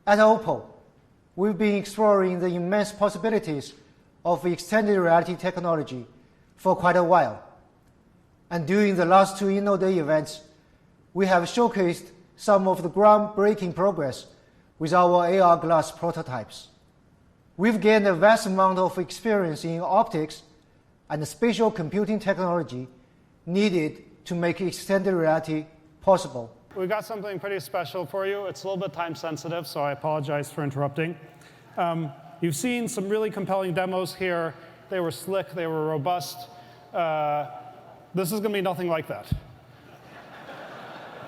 At Oppo, we've been exploring the immense possibilities of extended reality technology for quite a while. And during the last two Inno Day events, we have showcased some of the groundbreaking progress with our AR glass prototypes. We've gained a vast amount of experience in optics and spatial computing technology needed to make extended reality possible. We've got something pretty special for you. It's a little bit time sensitive, so I apologize for interrupting. You've seen some really compelling demos here. They were slick, they were robust. This is going to be nothing like that.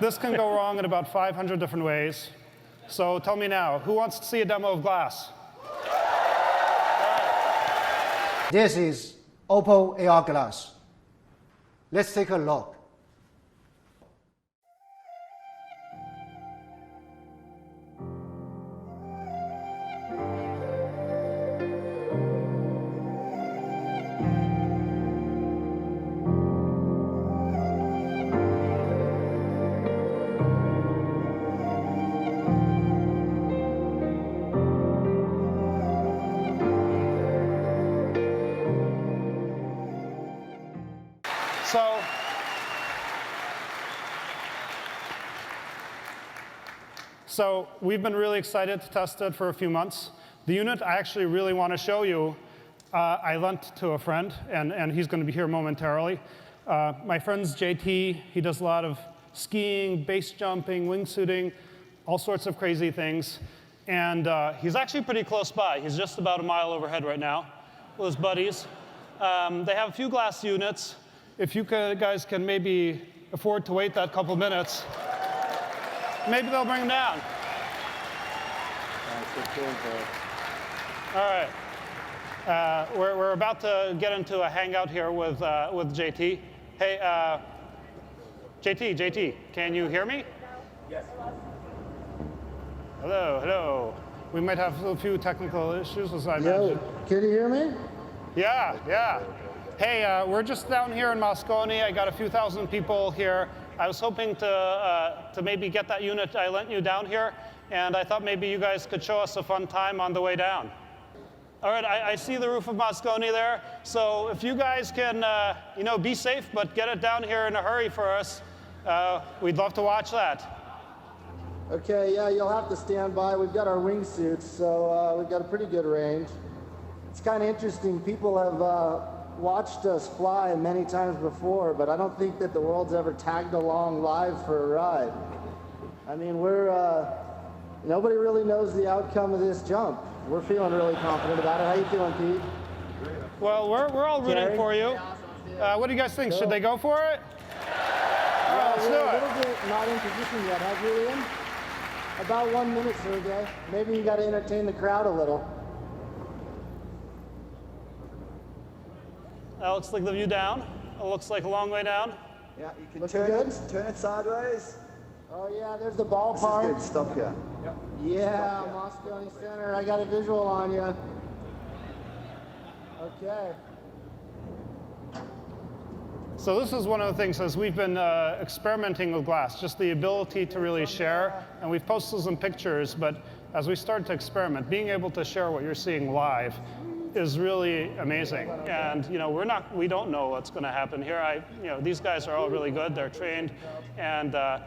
This can go wrong in about 500 different ways. So tell me now, who wants to see a demo of glass? This is Oppo AR glass. Let's take a look. So we've been really excited to test it for a few months. The unit I actually really want to show you, I lent to a friend, and he's going to be here momentarily. My friend's JT. He does a lot of skiing, base jumping, wingsuiting, all sorts of crazy things. And he's actually pretty close by. He's just about a mile overhead right now with his buddies. They have a few glass units. If you guys can maybe afford to wait that couple minutes, maybe they'll bring them down. All right. We're about to get into a hangout here with JT. Hey, JT, can you hear me? Yes. Hello. We might have a few technical issues, as I Yo, mentioned. can you hear me? Yeah. Hey, we're just down here in Moscone. I got a few thousand people here. I was hoping to maybe get that unit I lent you down here, and I thought maybe you guys could show us a fun time on the way down. All right, I see the roof of Moscone there, so if you guys can, be safe, but get it down here in a hurry for us, we'd love to watch that. Okay, yeah, you'll have to stand by. We've got our wingsuits, so we've got a pretty good range. It's kind of interesting. People have watched us fly many times before, but I don't think that the world's ever tagged along live for a ride. I mean, nobody really knows the outcome of this jump. We're feeling really confident about it. How you feeling, Pete? Well, we're all rooting for you. What do you guys think? Should they go for it? All right, let's do We're a it. little bit not in position yet, huh, Julian? About 1 minute, Sergey. Maybe you got to entertain the crowd a little. That looks like the view down. It looks like a long way down. Yeah, you can Looking turn it sideways. Oh yeah, there's the ballpark. This is good. Stop here. Yep. Yeah, Moscone Center. I got a visual on you. Okay. So this is one of the things as we've been experimenting with glass, just the ability to really share. And we've posted some pictures, but as we start to experiment, being able to share what you're seeing live is really amazing. And we don't know what's going to happen here. These guys are all really good. They're trained, and I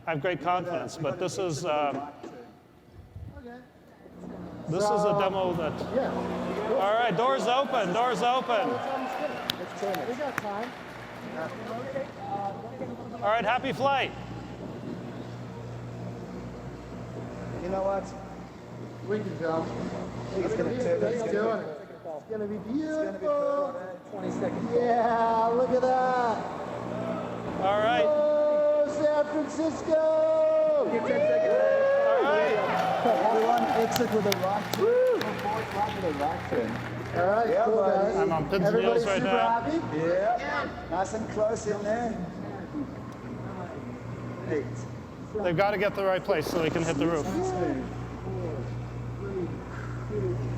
have great confidence. But this is a demo that. Yeah. All right, doors open. We got time. All right, happy flight. You know what? We can jump. It's going to turn. Let's do it. It's going to be beautiful. 20 seconds. Yeah, look at that. All right. Oh, San Francisco. Give 10 seconds. All right. Everyone exit with a right turn. Right with a right turn. All right, Yeah, cool, buddy. guys. I'm on pins and Everybody needles right super now. happy? Yeah. Nice and close in there. 8. They've got to get the right place so they can hit the roof. 2.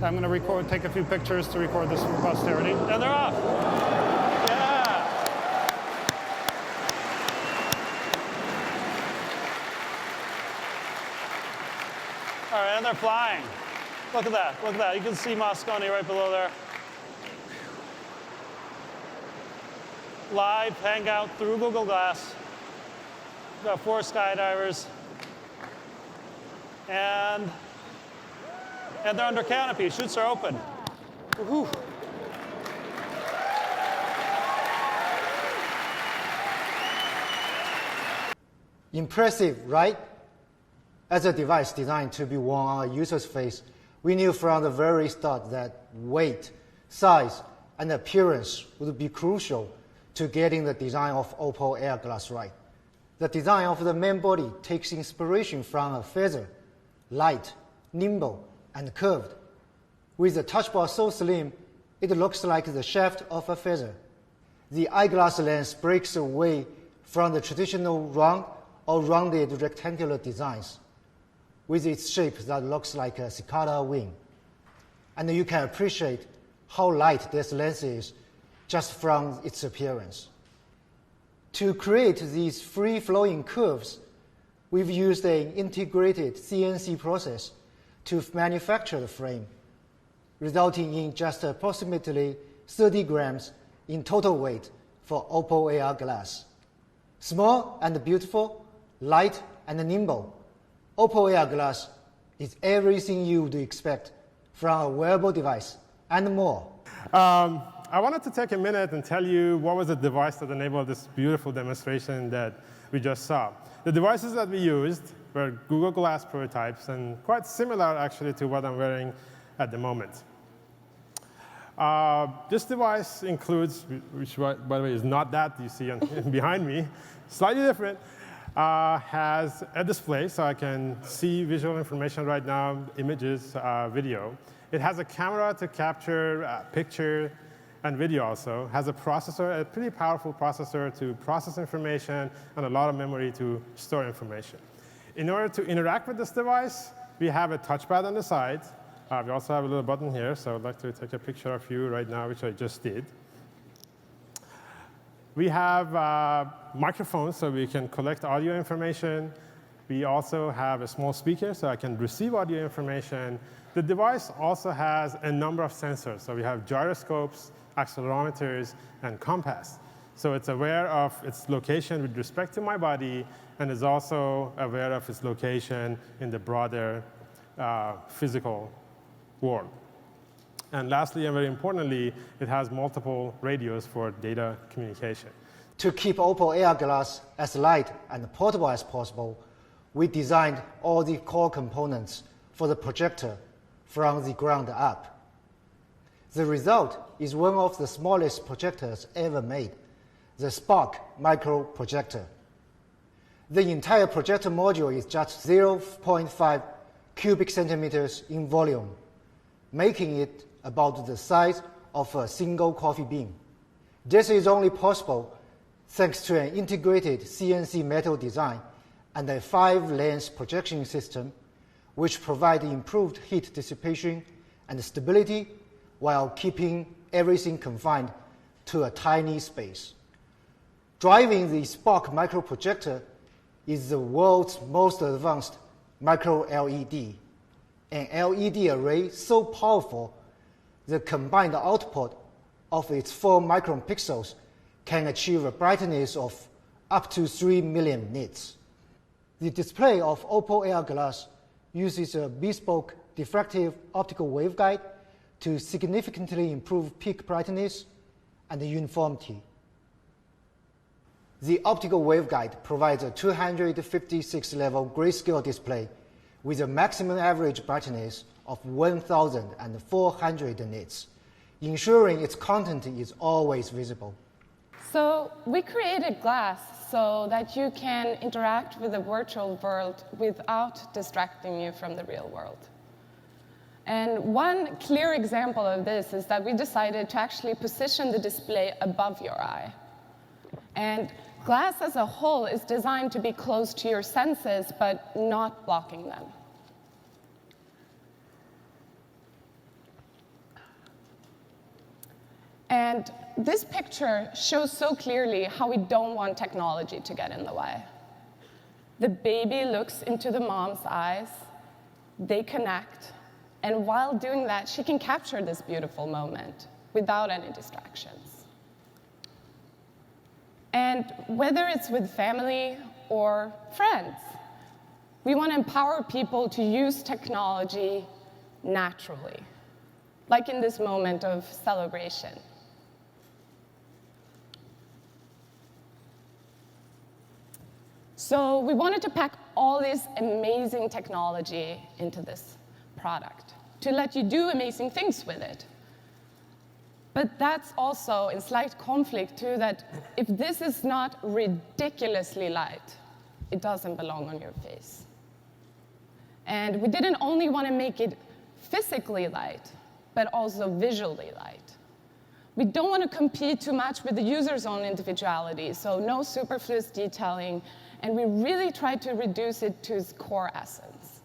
I'm going to take a few pictures to record this for posterity. And they're off. Yeah. All right, and And they're flying. Look at that, look at that. You can see Moscone right below there. Live hangout through Google Glass. We've got 4 skydivers. And they're under canopy. Chutes are open. Woohoo. Impressive, right? As a device designed to be worn on a user's face, we knew from the very start that weight, size, and appearance would be crucial to getting the design of Oppo Air Glass right. The design of the main body takes inspiration from a feather, light, nimble, and curved. With the touch bar so slim, it looks like the shaft of a feather. The eyeglass lens breaks away from the traditional round or rounded rectangular designs, with its shape that looks like a cicada wing. And you can appreciate how light this lens is just from its appearance. To create these free-flowing curves, we've used an integrated CNC process to manufacture the frame, resulting in just approximately 30 grams in total weight for Oppo AR glass. Small and beautiful, light and nimble, Oppo AR glass is everything you would expect from a wearable device and more. I wanted to take a minute and tell you what was the device that enabled this beautiful demonstration that we just saw. The devices that we used were Google Glass prototypes and quite similar actually to what I'm wearing at the moment. This device includes, which by the way is not that you see behind me, slightly different, has a display so I can see visual information right now, images, video. It has a camera to capture picture and video also. Has a processor, a pretty powerful processor to process information and a lot of memory to store information. In order to interact with this device, we have a touchpad on the side. We also have a little button here, so I'd like to take a picture of you right now, which I just did. We have microphones, so we can collect audio information. We also have a small speaker, so I can receive audio information. The device also has a number of sensors. So we have gyroscopes, accelerometers, and compass. So it's aware of its location with respect to my body, and is also aware of its location in the broader physical world. And lastly, and very importantly, it has multiple radios for data communication. To keep Oppo AR Glass as light and portable as possible, we designed all the core components for the projector from the ground up. The result is one of the smallest projectors ever made, the Spark Micro Projector. The entire projector module is just 0.5 cubic centimeters in volume, making it about the size of a single coffee bean. This is only possible thanks to an integrated CNC metal design and a 5-lens projection system, which provide improved heat dissipation and stability while keeping everything confined to a tiny space. Driving the Spark microprojector is the world's most advanced micro LED, an LED array so powerful the combined output of its 4 micron pixels can achieve a brightness of up to 3 million nits. The display of Oppo AR Glass uses a bespoke diffractive optical waveguide to significantly improve peak brightness and uniformity. The optical waveguide provides a 256-level grayscale display with a maximum average brightness of 1,400 nits, ensuring its content is always visible. So we created glass so that you can interact with the virtual world without distracting you from the real world. And one clear example of this is that we decided to actually position the display above your eye. And glass as a whole is designed to be close to your senses, but not blocking them. And this picture shows so clearly how we don't want technology to get in the way. The baby looks into the mom's eyes, they connect, and while doing that, she can capture this beautiful moment without any distractions. And whether it's with family or friends, we want to empower people to use technology naturally, like in this moment of celebration. So we wanted to pack all this amazing technology into this product to let you do amazing things with it. But that's also in slight conflict too, that if this is not ridiculously light, it doesn't belong on your face. And we didn't only want to make it physically light, but also visually light. We don't want to compete too much with the user's own individuality, so no superfluous detailing, and we really tried to reduce it to its core essence.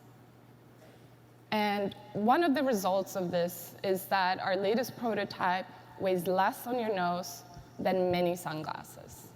And one of the results of this is that our latest prototype weighs less on your nose than many sunglasses.